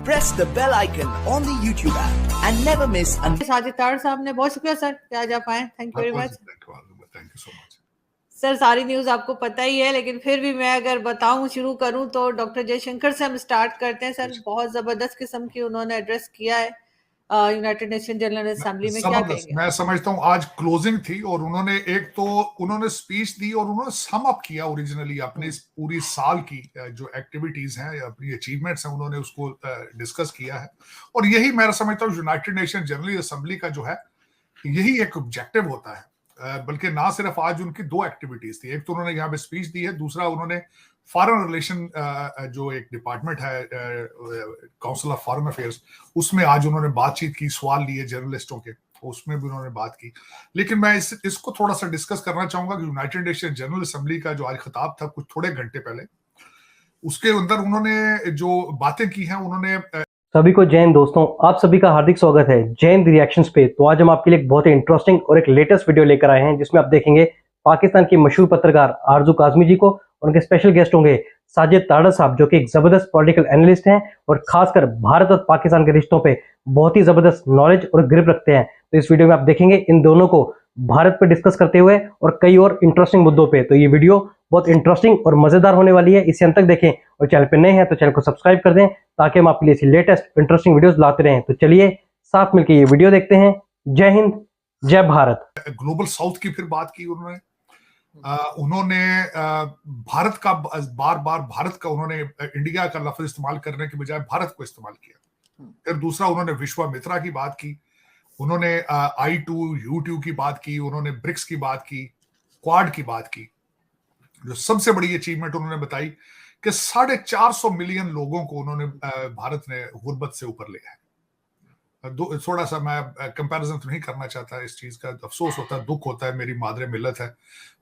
press the bell icon on the YouTube app and never miss Sajid ताड़ साहब ने, बहुत शुक्रिया सर कि आज आप आए। Thank you very much. Thank you so much sir. सारी न्यूज आपको पता ही है, लेकिन फिर भी मैं अगर बताऊं, शुरू करूं तो डॉक्टर जयशंकर से हम स्टार्ट करते हैं। सर, बहुत जबरदस्त किस्म की उन्होंने एड्रेस किया है यूनाइटेड नेशन जनरल असेंबली में, क्या कहेंगे? मैं समझता हूँ आज क्लोजिंग थी और उन्होंने स्पीच दी और उन्होंने सम अप किया ओरिजिनली अपनी पूरी साल की जो एक्टिविटीज हैं, अपनी अचीवमेंट्स हैं, उन्होंने उसको डिस्कस किया है। और यही मैं समझता हूँ यूनाइटेड नेशन जनरल असेंबली का जो है यही एक ऑब्जेक्टिव होता है। बल्कि ना सिर्फ आज उनकी दो एक्टिविटीज थी, एक तो उन्होंने यहाँ पे स्पीच दी है, दूसरा उन्होंने फॉरेन रिलेशन जो एक डिपार्टमेंट है काउंसिल ऑफ फॉरेन अफेयर्स, उसमें आज उन्होंने बातचीत की, सवाल लिए जर्नलिस्टों के, उसमें भी उन्होंने बात की। लेकिन मैं इसको थोड़ा सा डिस्कस करना चाहूंगा कि यूनाइटेड नेशन जनरल असेंबली का जो आज खिताब था कुछ थोड़े घंटे पहले, उसके अंदर उन्होंने जो बातें की हैं, उन्होंने सभी को जय हिंद दोस्तों, आप सभी का हार्दिक स्वागत है जय हिंद रिएक्शंस पे। तो आज हम आपके लिए एक बहुत ही इंटरेस्टिंग और एक लेटेस्ट वीडियो लेकर आए हैं, जिसमें आप देखेंगे पाकिस्तान की मशहूर पत्रकार आरजू काज़मी जी को, और उनके स्पेशल गेस्ट होंगे साजिद ताड़ा साहब, जो कि एक जबरदस्त पॉलिटिकल एनालिस्ट हैं और खासकर भारत और पाकिस्तान के रिश्तों पे बहुत ही जबरदस्त नॉलेज और ग्रिप रखते हैं। तो इस वीडियो में आप देखेंगे इन दोनों को भारत पे डिस्कस करते हुए और कई और इंटरेस्टिंग मुद्दों पे। तो ये वीडियो बहुत इंटरेस्टिंग और मजेदार होने वाली है, इसे अंत तक देखें और चैनल पे नए हैं तो चैनल को सब्सक्राइब कर दें, ताकि हम आपके लिए ऐसी लेटेस्ट इंटरेस्टिंग वीडियोस लाते रहें। तो चलिए साथ मिलकर ये वीडियो देखते हैं। जय हिंद, जय भारत। ग्लोबल साउथ की फिर बात की उन्होंने। भारत का बार बार भारत का उन्होंने इंडिया का लफ्ज इस्तेमाल करने के बजाय भारत को इस्तेमाल किया। फिर दूसरा उन्होंने विश्वामित्रा की बात की, उन्होंने I2U2 की बात की, उन्होंने ब्रिक्स की बात की, क्वाड की बात की। जो सबसे बड़ी अचीवमेंट उन्होंने बताई कि 450 मिलियन लोगों को उन्होंने भारत ने गुर्बत से ऊपर लिया है। थोड़ा सा मैं कंपैरिजन तो नहीं करना चाहता, इस चीज का अफसोस होता है, दुख होता है, मेरी मादरे मिल्लत है,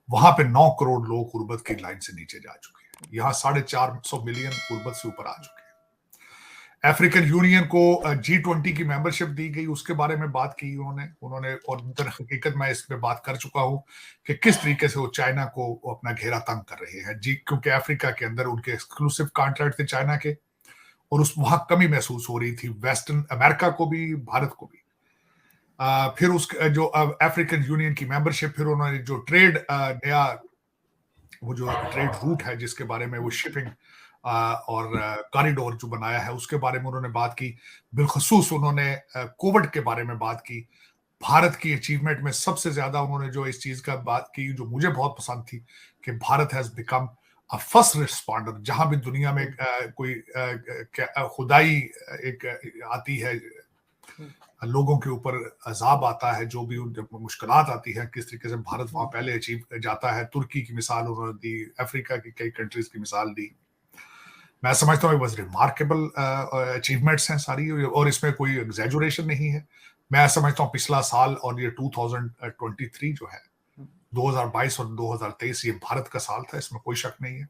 वहां पे 9 करोड़ लोग गुर्बत की लाइन से नीचे जा चुके हैं, यहाँ 450 मिलियन गुर्बत से ऊपर आ चुके हैं। अफ्रीकन यूनियन को G20 की मेंबरशिप दी गई, उसके बारे में बात की उन्होंने और दर हकीकत मैं इस पे बात कर चुका हूं कि किस तरीके से वो चाइना को अपना घेरा तंग कर रहे हैं क्योंकि अफ्रीका के अंदर उनके एक्सक्लूसिव कॉन्ट्रैक्ट थे चाइना के, और वहां कमी महसूस हो रही थी वेस्टर्न अमेरिका को भी, भारत को भी। फिर उसके जो अफ्रीकन यूनियन की मेंबरशिप, फिर उन्होंने जो ट्रेड नया वो जो ट्रेड रूट है जिसके बारे में वो शिपिंग और कॉरिडोर जो बनाया है उसके बारे में उन्होंने बात की। बिलखसूस उन्होंने कोविड के बारे में बात की। भारत की अचीवमेंट में सबसे ज्यादा उन्होंने जो इस चीज का बात की जो मुझे बहुत पसंद थी कि Bharat has become a first responder. जहां भी दुनिया में कोई खुदाई एक आती है, लोगों के ऊपर अजाब आता है, जो भी मुश्किलात आती है, किस तरीके से भारत वहां पहले अचीव जाता है। तुर्की की मिसाल उन्होंने दी, अफ्रीका की कई कंट्रीज की मिसाल दी। मैं समझता हूँ रिमार्केबल अचीवमेंट्स हैं सारी, और इसमें कोई एग्जैजुरेशन नहीं है। मैं समझता हूँ पिछला साल और ये 2023 जो है, 2022 और 2023 ये भारत का साल था, इसमें कोई शक नहीं है।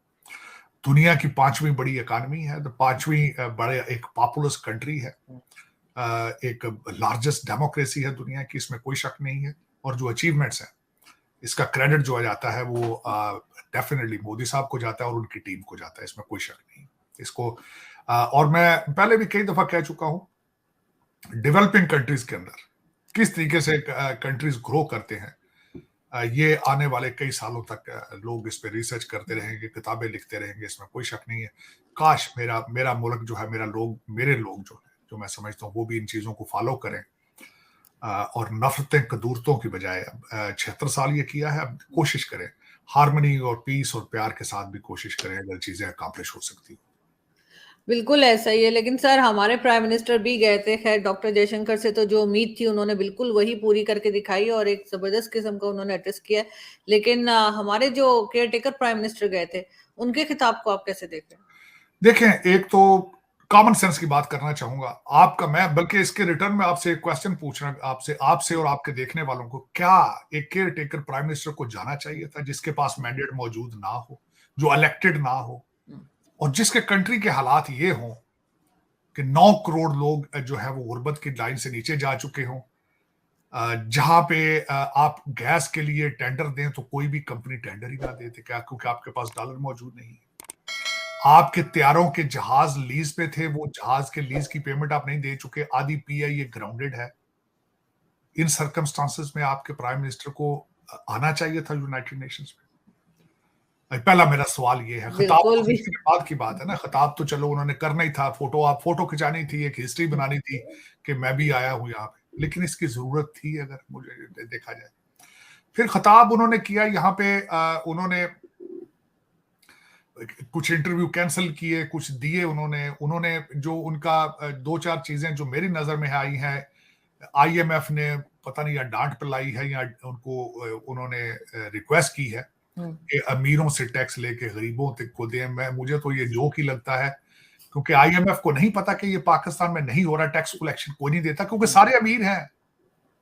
दुनिया की 5वीं बड़ी इकानमी है, तो 5वीं बड़े एक पॉपुलस कंट्री है, एक लार्जेस्ट डेमोक्रेसी है दुनिया की, इसमें कोई शक नहीं है। और जो अचीवमेंट्स हैं इसका क्रेडिट जो जाता है वो डेफिनेटली मोदी साहब को जाता है और उनकी टीम को जाता है, इसमें कोई शक नहीं इसको। और मैं पहले भी कई दफा कह चुका हूं, डेवलपिंग कंट्रीज के अंदर किस तरीके से कंट्रीज ग्रो करते हैं, ये आने वाले कई सालों तक लोग इस पे रिसर्च करते रहेंगे, किताबें लिखते रहेंगे, इसमें कोई शक नहीं है। काश मेरा मुल्क जो है, मेरे लोग जो मैं समझता हूँ वो भी इन चीजों को फॉलो करें और नफरतें कदूरतों की बजाय 76 साल ये किया है, अब कोशिश करें हार्मनी और पीस और प्यार के साथ भी कोशिश करें, अगर चीजें अकम्प्लिश हो सकती हैं। बिल्कुल ऐसा ही है, लेकिन सर हमारे प्राइम मिनिस्टर भी गए थे, खैर डॉक्टर जयशंकर से तो जो उम्मीद थी उन्होंने बिल्कुल वही पूरी करके दिखाई और एक जबरदस्त किस्म का उन्होंने एड्रेस किया। लेकिन हमारे जो केयर टेकर प्राइम मिनिस्टर गए थे, उनके खिताब को आप कैसे देख रहे हैं? देखें, एक तो कॉमन सेंस की बात करना चाहूंगा आपका, मैं बल्कि इसके रिटर्न में आपसे एक क्वेश्चन पूछना आपसे और आपके देखने वालों को, क्या एक केयर टेकर प्राइम मिनिस्टर को जाना चाहिए था जिसके पास मैंडेट मौजूद ना हो, जो इलेक्टेड ना हो, और जिसके कंट्री के हालात ये हों कि 9 करोड़ लोग जो है वो गुर्बत की लाइन से नीचे जा चुके हों, जहां पे आप गैस के लिए टेंडर दें तो कोई भी कंपनी टेंडर ही ना देते, क्या? क्योंकि आपके पास डॉलर मौजूद नहीं है। आपके तैयारों के जहाज लीज पे थे, वो जहाज के लीज की पेमेंट आप नहीं दे चुके, आधी पीआईए ग्राउंडेड है। इन सर्कमस्टांसेस में आपके प्राइम मिनिस्टर को आना चाहिए था यूनाइटेड नेशंस में। पहला मेरा सवाल ये है, खिताब बिल्कुल तो भी किसी के बाद की बात है ना, खिताब तो चलो उन्होंने करना ही था, फोटो खिंचानी थी, एक हिस्ट्री बनानी थी कि मैं भी आया हूं यहाँ पे, लेकिन इसकी जरूरत थी अगर मुझे देखा जाए। फिर खिताब उन्होंने किया यहाँ पे, उन्होंने कुछ इंटरव्यू कैंसिल किए, कुछ दिए उन्होंने जो उनका 2-4 चीजें जो मेरी नजर में आई हैं, आईएमएफ ने पता नहीं या डांट पिलाई है या उनको उन्होंने रिक्वेस्ट की है कि अमीरों से टैक्स लेके गरीबों तक को दें। मुझे तो ये जोक ही लगता है, क्योंकि आईएमएफ को नहीं पता कि ये पाकिस्तान में नहीं हो रहा टैक्स कलेक्शन, कोई नहीं देता, क्योंकि सारे अमीर हैं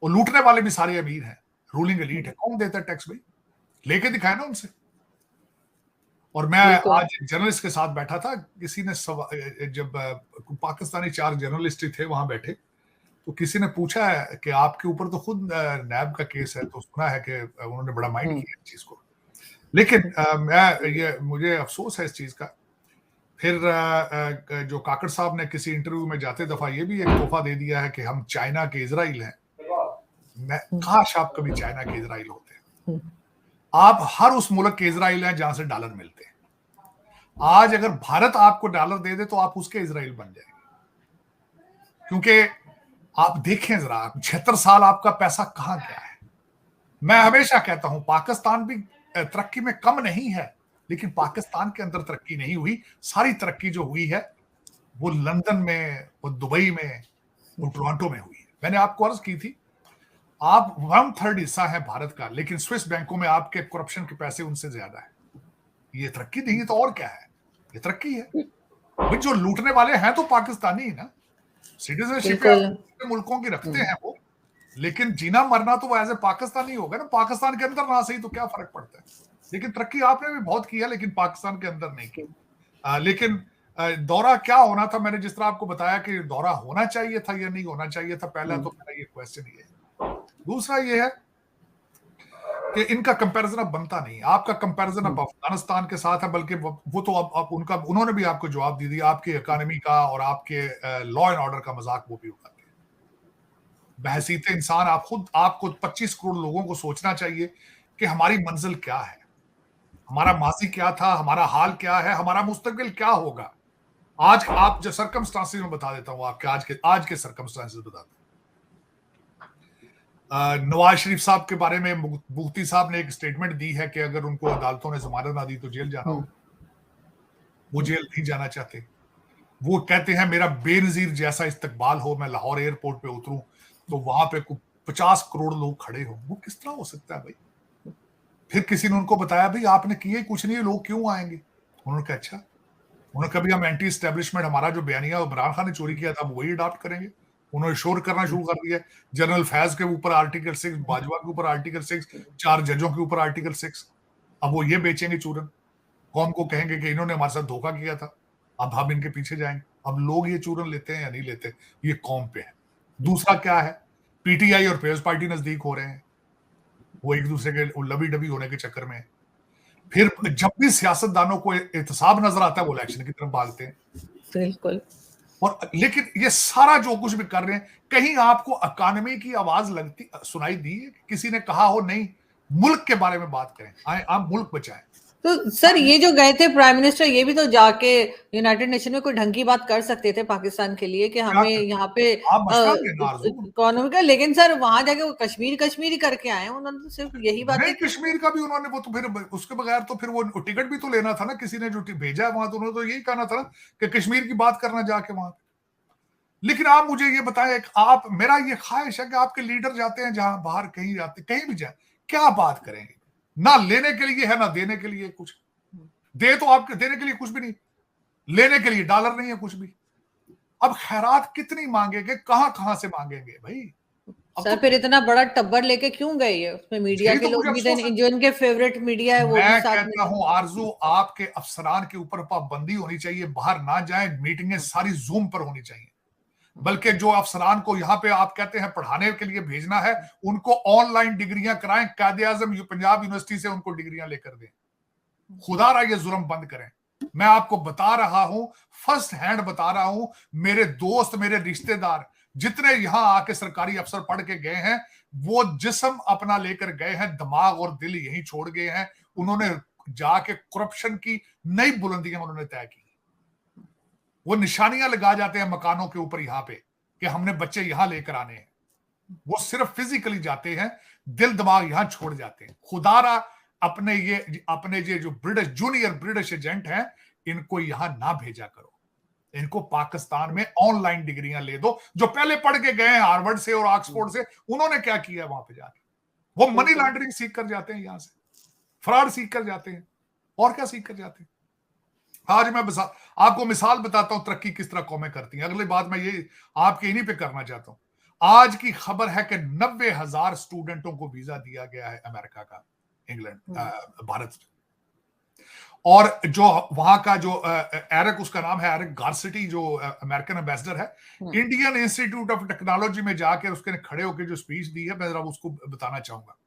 और लूटने वाले भी सारे अमीर हैं, रूलिंग एलीट है, कौन देता है टैक्स भाई? लेके दिखाए ना उनसे। और मैं आज जर्नलिस्ट के साथ बैठा था, किसी ने जब पाकिस्तानी 4 जर्नलिस्ट थे वहां बैठे, तो किसी ने पूछा है कि आपके ऊपर तो खुद नैब का केस है, तो सुना है कि उन्होंने बड़ा माइंड किया इस चीज को, लेकिन मुझे अफसोस है इस चीज का। फिर जो काकड़ साहब ने किसी इंटरव्यू में जाते दफा ये भी एक तोहफा दे दिया है कि हम चाइना के इजराइल हैं। काश आप कभी चाइना के इजराइल होते। आप हर उस मुल्क के इजराइल हैं जहां से डॉलर मिलते हैं। आज अगर भारत आपको डॉलर दे दे तो आप उसके इजराइल बन जाएंगे, क्योंकि आप देखें जरा 76 साल आपका पैसा कहां गया है। मैं हमेशा कहता हूं पाकिस्तान भी तरक्की में कम नहीं है, लेकिन पाकिस्तान के अंदर तरक्की नहीं हुई। सारी तरक्की जो हुई है वो लंदन में, वो दुबई में, वो टोरंटो में हुई है। मैंने आपको अर्ज की थी, आप 1/3 हिस्सा है भारत का, लेकिन स्विस बैंकों में आपके करप्शन के पैसे उनसे ज्यादा है। ये तरक्की नहीं है तो और क्या है? ये तरक्की है भाई। जो लूटने वाले हैं तो पाकिस्तानी ही ना, सिटीजनशिप मुल्कों की रखते हैं वो, लेकिन जीना मरना तो वो एज ए पाकिस्तानी होगा ना। पाकिस्तान के अंदर ना सही तो क्या फर्क पड़ता है? लेकिन तरक्की आपने भी बहुत किया, लेकिन पाकिस्तान के अंदर नहीं की। लेकिन दौरा क्या होना था, मैंने जिस तरह आपको बताया कि दौरा होना चाहिए था या नहीं होना चाहिए था, पहला तो मेरा ये क्वेश्चन ही है। दूसरा ये है कि इनका कंपैरिजन अब बनता नहीं। आपका कंपैरिजन अब अफगानिस्तान के साथ है, बल्कि वो तो अब उन्होंने भी आपको जवाब दे दिया। आपके इकोनॉमी का और आपके लॉ एंड ऑर्डर का मजाक वो भी उड़ाते हैं। बहसीत इंसान आपको 25 करोड़ लोगों को सोचना चाहिए कि हमारी मंजिल क्या है, हमारा माजी क्या था, हमारा हाल क्या है, हमारा मुस्तकबिल क्या होगा। आज आप जो सर्कमस्टांसेस में बता देता हूं, आपके आज के सर्कमस्टांसेस बताता हूं। नवाज शरीफ साहब के बारे में मुफ्ती साहब ने एक स्टेटमेंट दी है कि अगर उनको अदालतों ने जमानत ना दी तो जेल जाना होगा। वो जेल नहीं जाना चाहते। वो कहते हैं मेरा बेनजीर जैसा इस्तकबाल हो, मैं लाहौर एयरपोर्ट पे उतरूं तो वहां पे 50 करोड़ लोग खड़े हो। वो किस तरह हो सकता है भाई? फिर किसी ने उनको बताया भाई आपने किए कुछ नहीं, लोग क्यों आएंगे? उन्होंने कहा अच्छा, उन्होंने कभी हम एंटी एस्टेब्लिशमेंट, हमारा जो बयानिया इमरान खान ने चोरी किया था वही अडॉप्ट करेंगे। उन्होंने शोर करना शुरू कर दिया। जनरल फैज के ऊपर आर्टिकल 6, बाजवा के ऊपर आर्टिकल 6, 4 जजों के ऊपर आर्टिकल 6। अब वो ये बेचेंगे चूरन, कौम को कहेंगे कि इन्होंने हमारे साथ धोखा किया था, अब हम इनके पीछे जाएंगे। अब लोग ये चूरन लेते हैं या नहीं लेते, ये कौम पे है। दूसरा क्या है, पीटीआई और पीपल्स पार्टी नजदीक हो रहे हैं, वो एक दूसरे के लबी डबी होने के चक्कर में। फिर जब भी सियासतदानों को एहतसाब नजर आता है वो इलेक्शन की तरफ भागते हैं। बिल्कुल। और लेकिन ये सारा जो कुछ भी कर रहे हैं, कहीं आपको इकोनॉमी की आवाज सुनाई दी है? किसी ने कहा हो नहीं मुल्क के बारे में बात करें, आप मुल्क बचाएं। तो सर ये जो गए थे प्राइम मिनिस्टर, ये भी तो जाके यूनाइटेड नेशन में कोई ढंग की बात कर सकते थे पाकिस्तान के लिए कि हमें यहाँ पे इकोनॉमी का, लेकिन सर वहां जाके वो कश्मीर करके आए, उन्होंने तो सिर्फ यही बात नहीं, कश्मीर का भी उन्होंने, वो तो फिर उसके बगैर तो फिर वो टिकट भी तो लेना था ना, किसी ने जो भेजा है वहां, तो उन्होंने तो यही कहना था ना कि कश्मीर की बात करना जाके वहां। लेकिन आप मुझे ये बताएं, मेरा ये ख्वाहिश है कि आपके लीडर जाते हैं जहां बाहर, कहीं जाते, कहीं भी जाए, क्या बात करेंगे? ना लेने के लिए है ना देने के लिए कुछ। दे तो आपके देने के लिए कुछ भी नहीं, लेने के लिए डॉलर नहीं है कुछ भी। अब खैरात कितनी मांगेंगे, कहां से मांगेंगे भाई? सर फिर इतना बड़ा टब्बर लेके क्यों गए? ये उसमें मीडिया के लोग भी थे, जो इनके फेवरेट मीडिया है वो भी साथ में। मैं कहता हूं आरजू, आपके अफसरान के ऊपर पाबंदी होनी चाहिए, बाहर ना जाएं, मीटिंगें सारी जूम पर होनी चाहिए। बल्कि जो अफसरान को यहाँ पे आप कहते हैं पढ़ाने के लिए भेजना है, उनको ऑनलाइन डिग्रियां कराएं, कायदे आजम पंजाब यूनिवर्सिटी से उनको डिग्रियां लेकर दें। खुदा रहा ये जुर्म बंद करें। मैं आपको बता रहा हूं, फर्स्ट हैंड बता रहा हूं, मेरे दोस्त, मेरे रिश्तेदार जितने यहां आके सरकारी अफसर पढ़ के गए हैं, वो जिस्म अपना लेकर गए हैं, दिमाग और दिल यहीं छोड़ गए हैं। उन्होंने जाके करप्शन की नई बुलंदियां उन्होंने तय की। वो निशानियां लगा जाते हैं मकानों के ऊपर यहां पे कि हमने बच्चे यहां लेकर आने हैं। वो सिर्फ फिजिकली जाते हैं, दिल दिमाग यहां छोड़ जाते हैं। खुदारा अपने ये जो ब्रिटिश जूनियर ब्रिटिश एजेंट हैं, इनको यहां ना भेजा करो। इनको पाकिस्तान में ऑनलाइन डिग्रियां ले दो। जो पहले पढ़ के गए हैं हार्वर्ड से और ऑक्सफोर्ड से, उन्होंने क्या किया वहां पे जाके? वो मनी लॉन्ड्रिंग सीख कर जाते हैं, यहां से फ्रॉड सीख कर जाते हैं, और क्या सीख कर जाते हैं। आज मैं आपको मिसाल बताता हूं तरक्की किस तरह कौमें करती हैं। अगली बात मैं ये आपके इन्हीं पे करना चाहता हूं। आज की खबर है कि 90,000 स्टूडेंटों को वीजा दिया गया है अमेरिका का, इंग्लैंड, भारत से। और जो वहां का जो एरिक, उसका नाम है एरिक गारसिटी, जो अमेरिकन एम्बेसडर है, इंडियन इंस्टीट्यूट ऑफ टेक्नोलॉजी में जाकर उसके खड़े होकर जो स्पीच दी है, मैं जरा उसको बताना चाहूंगा।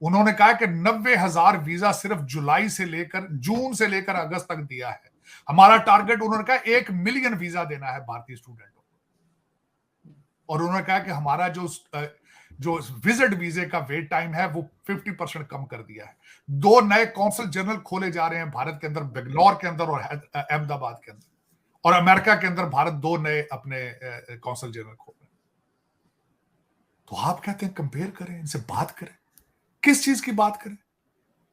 उन्होंने कहा कि 90,000 वीजा सिर्फ जून से लेकर अगस्त तक दिया है। हमारा टारगेट, उन्होंने कहा, 1 मिलियन वीजा देना है भारतीय स्टूडेंटों को। और उन्होंने कहा कि हमारा जो विजिट वीजे का वेट टाइम है वो 50% कम कर दिया है। 2 नए कौंसल जनरल खोले जा रहे हैं भारत के अंदर, बेंगलोर के अंदर और अहमदाबाद के अंदर। और अमेरिका के अंदर भारत 2 नए अपने कौंसल जनरल खोल रहे हैं। तो आप कहते हैं कंपेयर करें, इनसे बात करें। किस चीज की बात करें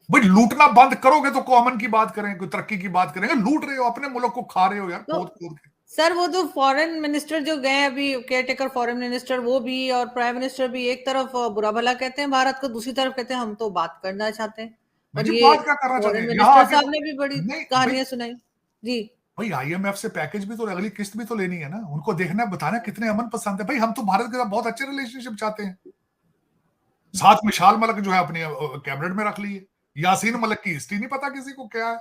भाई? लूटना बंद करोगे तो कॉमन की बात करें, कोई तरक्की की बात करेंगे। लूट रहे हो, अपने मुल्क को खा रहे हो यार, खोद खोद के। सर वो तो फॉरेन मिनिस्टर जो गए अभी, केयरटेकर फॉरेन मिनिस्टर, वो भी और प्राइम मिनिस्टर भी एक तरफ बुरा भला कहते हैं भारत को, दूसरी तरफ कहते हैं हम तो बात करना चाहते हैं। और ये बात क्या करना चाहते हैं? मिनिस्टर साहब ने भी बड़ी कहानियां सुनाई जी। भाई IMF से पैकेज भी तो, अगली किस्त भी तो लेनी है ना। उनको देखना, बताना कितने अमन पसंद है। भाई हम तो भारत के साथ बहुत अच्छे रिलेशनशिप चाहते हैं। साथ में शाल मलिक जो है अपनी कैबिनेट में रख ली है। यासीन मलिक की हिस्ट्री नहीं पता किसी को क्या है।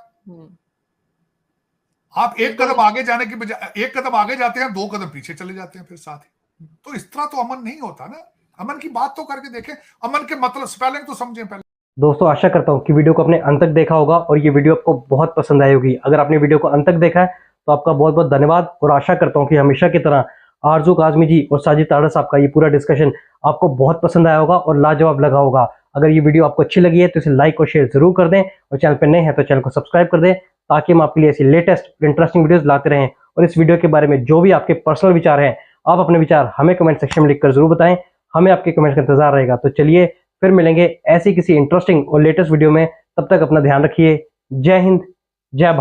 आप एक कदम आगे जाने की बजाय, एक कदम आगे जाते हैं, 2 कदम पीछे चले जाते हैं फिर साथ ही। तो इस तरह तो अमन नहीं होता ना। अमन की बात तो करके देखें, अमन के मतलब स्पेलिंग तो समझें पहले। दोस्तों, आशा करता हूं कि वीडियो को आपने अंत तक देखा होगा और ये वीडियो आपको बहुत पसंद आई होगी। अगर आपने वीडियो को अंत तक देखा है तो आपका बहुत बहुत धन्यवाद। और आशा करता हूं कि हमेशा की तरह आरजू काज़मी जी और साजिद ताड़ा साहब का ये पूरा डिस्कशन आपको बहुत पसंद आया होगा और लाजवाब लगा होगा। अगर ये वीडियो आपको अच्छी लगी है तो इसे लाइक और शेयर जरूर कर दें, और चैनल पर नए हैं तो चैनल को सब्सक्राइब कर दें, ताकि हम आपके लिए ऐसी लेटेस्ट इंटरेस्टिंग वीडियोस लाते रहें। और इस वीडियो के बारे में जो भी आपके पर्सनल विचार हैं, आप अपने विचार हमें कमेंट सेक्शन में लिखकर जरूर बताएं। हमें आपके कमेंट का इंतजार रहेगा। तो चलिए फिर मिलेंगे ऐसी किसी इंटरेस्टिंग और लेटेस्ट वीडियो में। तब तक अपना ध्यान रखिए। जय हिंद, जय भारत।